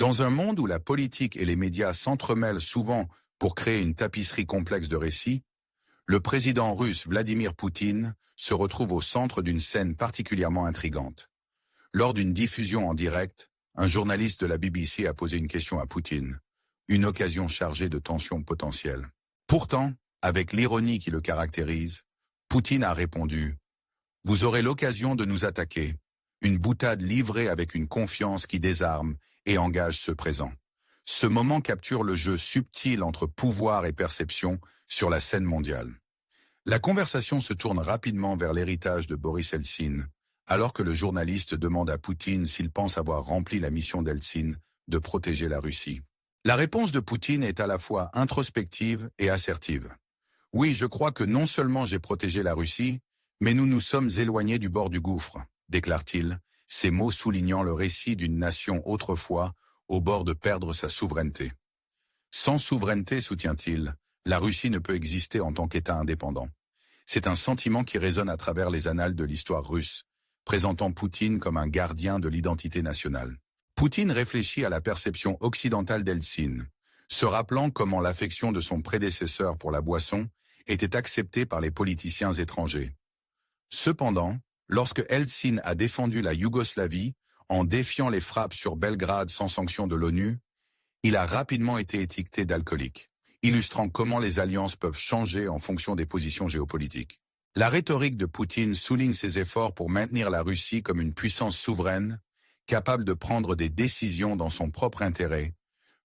Dans un monde où la politique et les médias s'entremêlent souvent pour créer une tapisserie complexe de récits, le président russe Vladimir Poutine se retrouve au centre d'une scène particulièrement intrigante. Lors d'une diffusion en direct, un journaliste de la BBC a posé une question à Poutine, une occasion chargée de tensions potentielles. Pourtant, avec l'ironie qui le caractérise, Poutine a répondu « Vous aurez l'occasion de nous attaquer », une boutade livrée avec une confiance qui désarme et engage ce présent. Ce moment capture le jeu subtil entre pouvoir et perception sur la scène mondiale. La conversation se tourne rapidement vers l'héritage de Boris Eltsine, alors que le journaliste demande à Poutine s'il pense avoir rempli la mission d'Eltsine de protéger la Russie. La réponse de Poutine est à la fois introspective et assertive. « Oui, je crois que non seulement j'ai protégé la Russie, mais nous nous sommes éloignés du bord du gouffre », déclare-t-il, ces mots soulignant le récit d'une nation autrefois au bord de perdre sa souveraineté. Sans souveraineté, soutient-il, la Russie ne peut exister en tant qu'État indépendant. C'est un sentiment qui résonne à travers les annales de l'histoire russe, présentant Poutine comme un gardien de l'identité nationale. Poutine réfléchit à la perception occidentale d'Eltsine, se rappelant comment l'affection de son prédécesseur pour la boisson était acceptée par les politiciens étrangers. Cependant, lorsque Eltsine a défendu la Yougoslavie en défiant les frappes sur Belgrade sans sanction de l'ONU, il a rapidement été étiqueté d'alcoolique, illustrant comment les alliances peuvent changer en fonction des positions géopolitiques. La rhétorique de Poutine souligne ses efforts pour maintenir la Russie comme une puissance souveraine, capable de prendre des décisions dans son propre intérêt,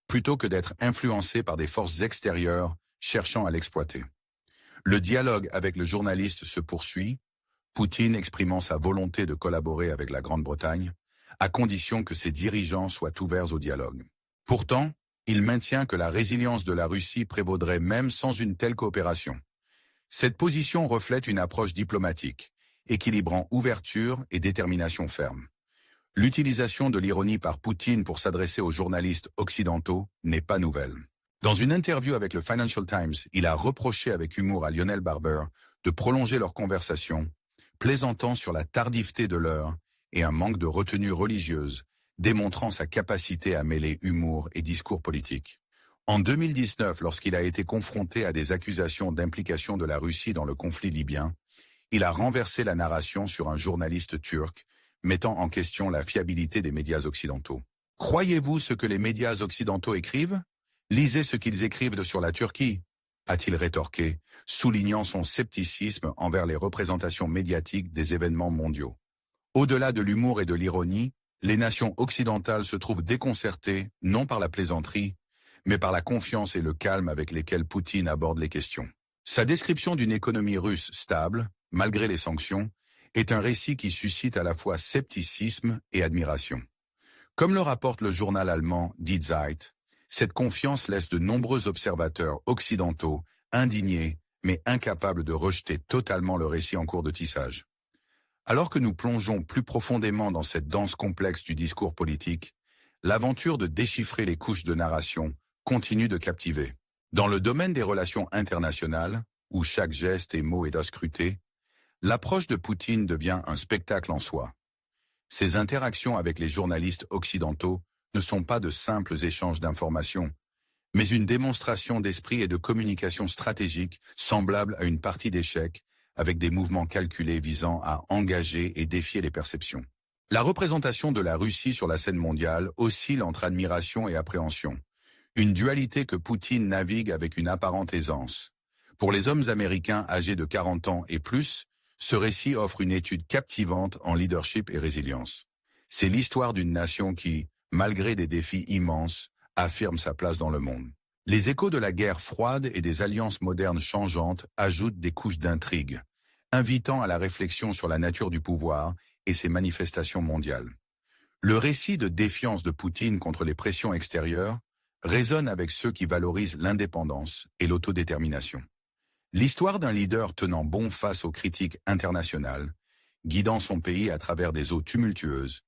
plutôt que d'être influencée par des forces extérieures cherchant à l'exploiter. Le dialogue avec le journaliste se poursuit, Poutine exprimant sa volonté de collaborer avec la Grande-Bretagne, à condition que ses dirigeants soient ouverts au dialogue. Pourtant, il maintient que la résilience de la Russie prévaudrait même sans une telle coopération. Cette position reflète une approche diplomatique, équilibrant ouverture et détermination ferme. L'utilisation de l'ironie par Poutine pour s'adresser aux journalistes occidentaux n'est pas nouvelle. Dans une interview avec le Financial Times, il a reproché avec humour à Lionel Barber de prolonger leur conversation, plaisantant sur la tardiveté de l'heure et un manque de retenue religieuse, démontrant sa capacité à mêler humour et discours politique. En 2019, lorsqu'il a été confronté à des accusations d'implication de la Russie dans le conflit libyen, il a renversé la narration sur un journaliste turc, mettant en question la fiabilité des médias occidentaux. « Croyez-vous ce que les médias occidentaux écrivent ? Lisez ce qu'ils écrivent sur la Turquie », a-t-il rétorqué, soulignant son scepticisme envers les représentations médiatiques des événements mondiaux. Au-delà de l'humour et de l'ironie, les nations occidentales se trouvent déconcertées, non par la plaisanterie, mais par la confiance et le calme avec lesquels Poutine aborde les questions. Sa description d'une économie russe stable, malgré les sanctions, est un récit qui suscite à la fois scepticisme et admiration. Comme le rapporte le journal allemand Die Zeit, cette confiance laisse de nombreux observateurs occidentaux indignés, mais incapables de rejeter totalement le récit en cours de tissage. Alors que nous plongeons plus profondément dans cette danse complexe du discours politique, l'aventure de déchiffrer les couches de narration continue de captiver. Dans le domaine des relations internationales, où chaque geste et mot est ausculté, l'approche de Poutine devient un spectacle en soi. Ses interactions avec les journalistes occidentaux ne sont pas de simples échanges d'informations, mais une démonstration d'esprit et de communication stratégique semblable à une partie d'échecs, avec des mouvements calculés visant à engager et défier les perceptions. La représentation de la Russie sur la scène mondiale oscille entre admiration et appréhension, une dualité que Poutine navigue avec une apparente aisance. Pour les hommes américains âgés de 40 ans et plus, ce récit offre une étude captivante en leadership et résilience. C'est l'histoire d'une nation qui, malgré des défis immenses, affirme sa place dans le monde. Les échos de la guerre froide et des alliances modernes changeantes ajoutent des couches d'intrigue, invitant à la réflexion sur la nature du pouvoir et ses manifestations mondiales. Le récit de défiance de Poutine contre les pressions extérieures résonne avec ceux qui valorisent l'indépendance et l'autodétermination. L'histoire d'un leader tenant bon face aux critiques internationales, guidant son pays à travers des eaux tumultueuses,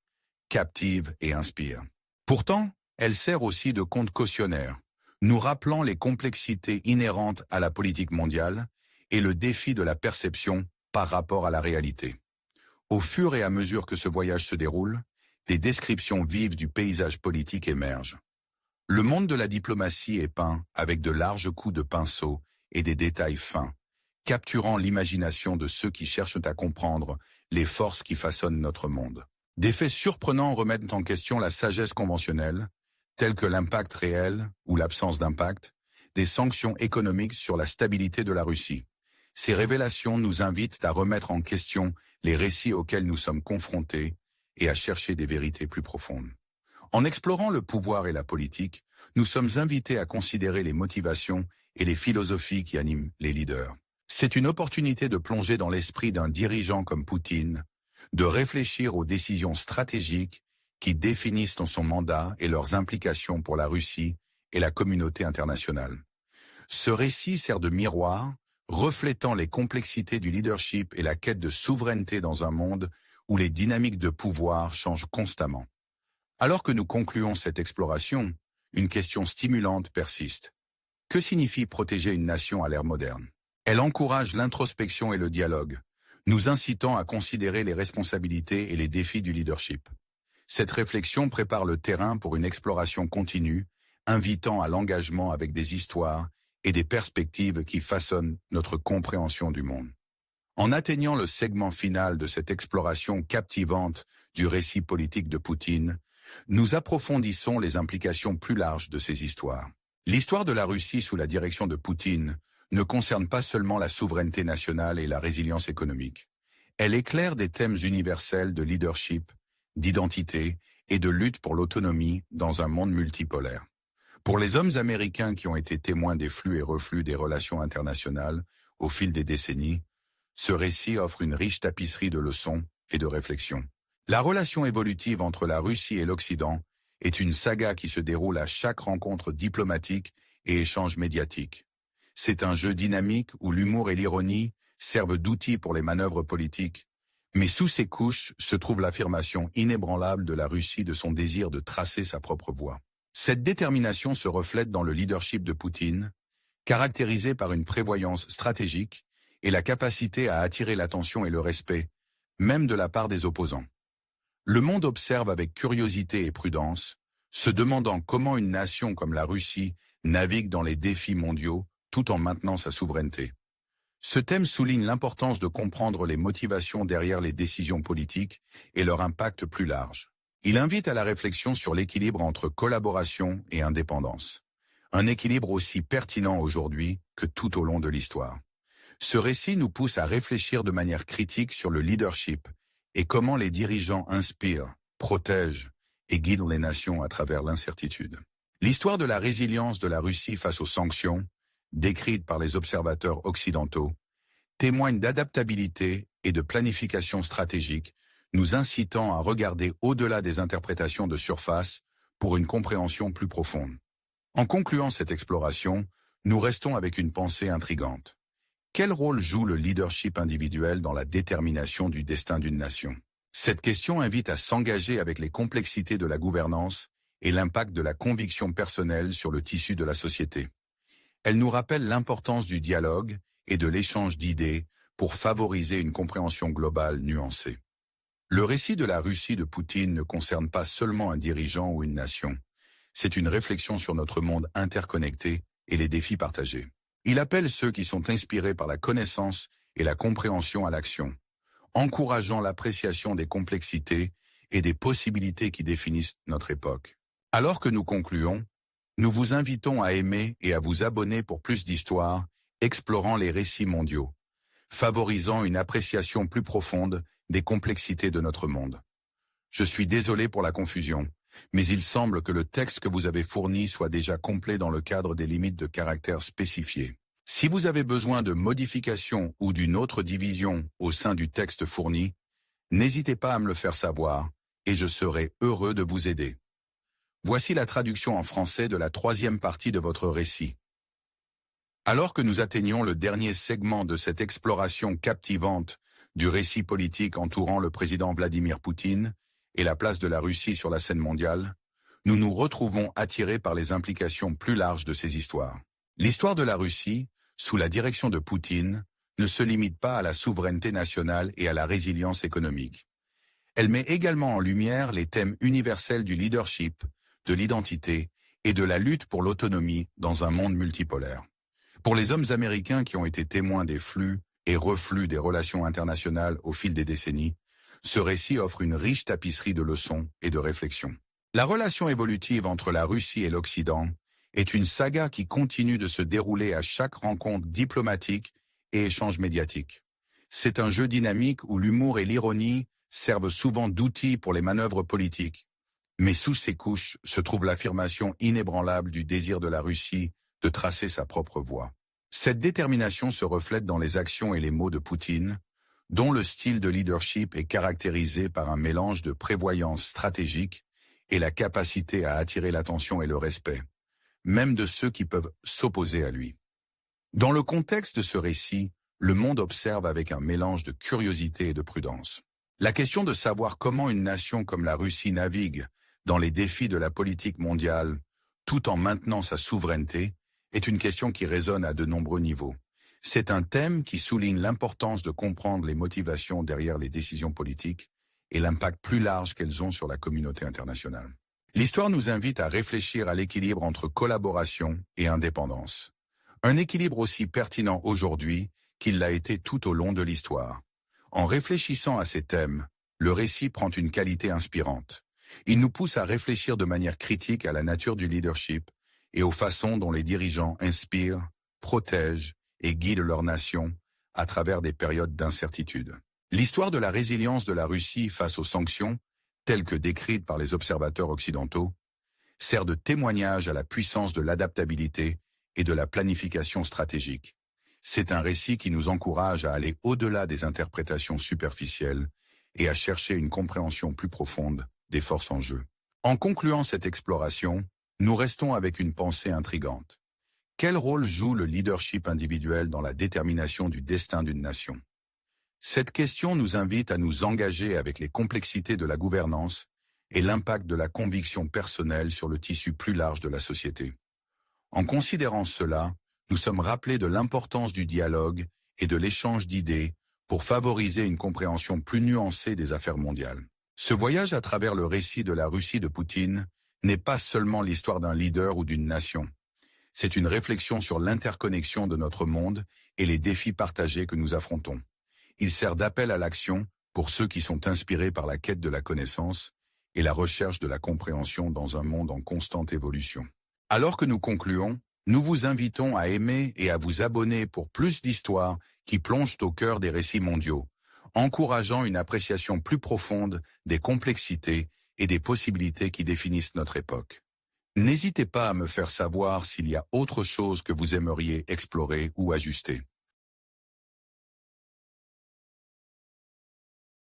captive et inspire. Pourtant, elle sert aussi de conte cautionnaire, nous rappelant les complexités inhérentes à la politique mondiale et le défi de la perception par rapport à la réalité. Au fur et à mesure que ce voyage se déroule, des descriptions vives du paysage politique émergent. Le monde de la diplomatie est peint avec de larges coups de pinceau et des détails fins, capturant l'imagination de ceux qui cherchent à comprendre les forces qui façonnent notre monde. Des faits surprenants remettent en question la sagesse conventionnelle, tels que l'impact réel ou l'absence d'impact, des sanctions économiques sur la stabilité de la Russie. Ces révélations nous invitent à remettre en question les récits auxquels nous sommes confrontés et à chercher des vérités plus profondes. En explorant le pouvoir et la politique, nous sommes invités à considérer les motivations et les philosophies qui animent les leaders. C'est une opportunité de plonger dans l'esprit d'un dirigeant comme Poutine, de réfléchir aux décisions stratégiques qui définissent son mandat et leurs implications pour la Russie et la communauté internationale. Ce récit sert de miroir, reflétant les complexités du leadership et la quête de souveraineté dans un monde où les dynamiques de pouvoir changent constamment. Alors que nous concluons cette exploration, une question stimulante persiste. Que signifie protéger une nation à l'ère moderne? Elle encourage l'introspection et le dialogue, nous incitant à considérer les responsabilités et les défis du leadership. Cette réflexion prépare le terrain pour une exploration continue, invitant à l'engagement avec des histoires et des perspectives qui façonnent notre compréhension du monde. En atteignant le segment final de cette exploration captivante du récit politique de Poutine, nous approfondissons les implications plus larges de ces histoires. L'histoire de la Russie sous la direction de Poutine ne concerne pas seulement la souveraineté nationale et la résilience économique. Elle éclaire des thèmes universels de leadership, d'identité et de lutte pour l'autonomie dans un monde multipolaire. Pour les hommes américains qui ont été témoins des flux et reflux des relations internationales au fil des décennies, ce récit offre une riche tapisserie de leçons et de réflexions. La relation évolutive entre la Russie et l'Occident est une saga qui se déroule à chaque rencontre diplomatique et échange médiatique. C'est un jeu dynamique où l'humour et l'ironie servent d'outils pour les manœuvres politiques, mais sous ces couches se trouve l'affirmation inébranlable de la Russie de son désir de tracer sa propre voie. Cette détermination se reflète dans le leadership de Poutine, caractérisé par une prévoyance stratégique et la capacité à attirer l'attention et le respect, même de la part des opposants. Le monde observe avec curiosité et prudence, se demandant comment une nation comme la Russie navigue dans les défis mondiaux tout en maintenant sa souveraineté. Ce thème souligne l'importance de comprendre les motivations derrière les décisions politiques et leur impact plus large. Il invite à la réflexion sur l'équilibre entre collaboration et indépendance. Un équilibre aussi pertinent aujourd'hui que tout au long de l'histoire. Ce récit nous pousse à réfléchir de manière critique sur le leadership et comment les dirigeants inspirent, protègent et guident les nations à travers l'incertitude. L'histoire de la résilience de la Russie face aux sanctions, décrite par les observateurs occidentaux, témoigne d'adaptabilité et de planification stratégique, nous incitant à regarder au-delà des interprétations de surface pour une compréhension plus profonde. En concluant cette exploration, nous restons avec une pensée intrigante. Quel rôle joue le leadership individuel dans la détermination du destin d'une nation? Cette question invite à s'engager avec les complexités de la gouvernance et l'impact de la conviction personnelle sur le tissu de la société. Elle nous rappelle l'importance du dialogue et de l'échange d'idées pour favoriser une compréhension globale nuancée. Le récit de la Russie de Poutine ne concerne pas seulement un dirigeant ou une nation. C'est une réflexion sur notre monde interconnecté et les défis partagés. Il appelle ceux qui sont inspirés par la connaissance et la compréhension à l'action, encourageant l'appréciation des complexités et des possibilités qui définissent notre époque. Alors que nous concluons, nous vous invitons à aimer et à vous abonner pour plus d'histoires, explorant les récits mondiaux, favorisant une appréciation plus profonde des complexités de notre monde. Je suis désolé pour la confusion, mais il semble que le texte que vous avez fourni soit déjà complet dans le cadre des limites de caractère spécifiées. Si vous avez besoin de modifications ou d'une autre division au sein du texte fourni, n'hésitez pas à me le faire savoir et je serai heureux de vous aider. Voici la traduction en français de la 3e partie de votre récit. Alors que nous atteignons le dernier segment de cette exploration captivante du récit politique entourant le président Vladimir Poutine et la place de la Russie sur la scène mondiale, nous nous retrouvons attirés par les implications plus larges de ces histoires. L'histoire de la Russie, sous la direction de Poutine, ne se limite pas à la souveraineté nationale et à la résilience économique. Elle met également en lumière les thèmes universels du leadership, de l'identité et de la lutte pour l'autonomie dans un monde multipolaire. Pour les hommes américains qui ont été témoins des flux et reflux des relations internationales au fil des décennies, ce récit offre une riche tapisserie de leçons et de réflexions. La relation évolutive entre la Russie et l'Occident est une saga qui continue de se dérouler à chaque rencontre diplomatique et échange médiatique. C'est un jeu dynamique où l'humour et l'ironie servent souvent d'outils pour les manœuvres politiques. Mais sous ces couches se trouve l'affirmation inébranlable du désir de la Russie de tracer sa propre voie. Cette détermination se reflète dans les actions et les mots de Poutine, dont le style de leadership est caractérisé par un mélange de prévoyance stratégique et la capacité à attirer l'attention et le respect, même de ceux qui peuvent s'opposer à lui. Dans le contexte de ce récit, le monde observe avec un mélange de curiosité et de prudence. La question de savoir comment une nation comme la Russie navigue dans les défis de la politique mondiale, tout en maintenant sa souveraineté, est une question qui résonne à de nombreux niveaux. C'est un thème qui souligne l'importance de comprendre les motivations derrière les décisions politiques et l'impact plus large qu'elles ont sur la communauté internationale. L'histoire nous invite à réfléchir à l'équilibre entre collaboration et indépendance. Un équilibre aussi pertinent aujourd'hui qu'il l'a été tout au long de l'histoire. En réfléchissant à ces thèmes, le récit prend une qualité inspirante. Il nous pousse à réfléchir de manière critique à la nature du leadership et aux façons dont les dirigeants inspirent, protègent et guident leur nation à travers des périodes d'incertitude. L'histoire de la résilience de la Russie face aux sanctions, telles que décrites par les observateurs occidentaux, sert de témoignage à la puissance de l'adaptabilité et de la planification stratégique. C'est un récit qui nous encourage à aller au-delà des interprétations superficielles et à chercher une compréhension plus profonde des forces en jeu. En concluant cette exploration, nous restons avec une pensée intrigante. Quel rôle joue le leadership individuel dans la détermination du destin d'une nation? Cette question nous invite à nous engager avec les complexités de la gouvernance et l'impact de la conviction personnelle sur le tissu plus large de la société. En considérant cela, nous sommes rappelés de l'importance du dialogue et de l'échange d'idées pour favoriser une compréhension plus nuancée des affaires mondiales. Ce voyage à travers le récit de la Russie de Poutine n'est pas seulement l'histoire d'un leader ou d'une nation. C'est une réflexion sur l'interconnexion de notre monde et les défis partagés que nous affrontons. Il sert d'appel à l'action pour ceux qui sont inspirés par la quête de la connaissance et la recherche de la compréhension dans un monde en constante évolution. Alors que nous concluons, nous vous invitons à aimer et à vous abonner pour plus d'histoires qui plongent au cœur des récits mondiaux, encourageant une appréciation plus profonde des complexités et des possibilités qui définissent notre époque. N'hésitez pas à me faire savoir s'il y a autre chose que vous aimeriez explorer ou ajuster.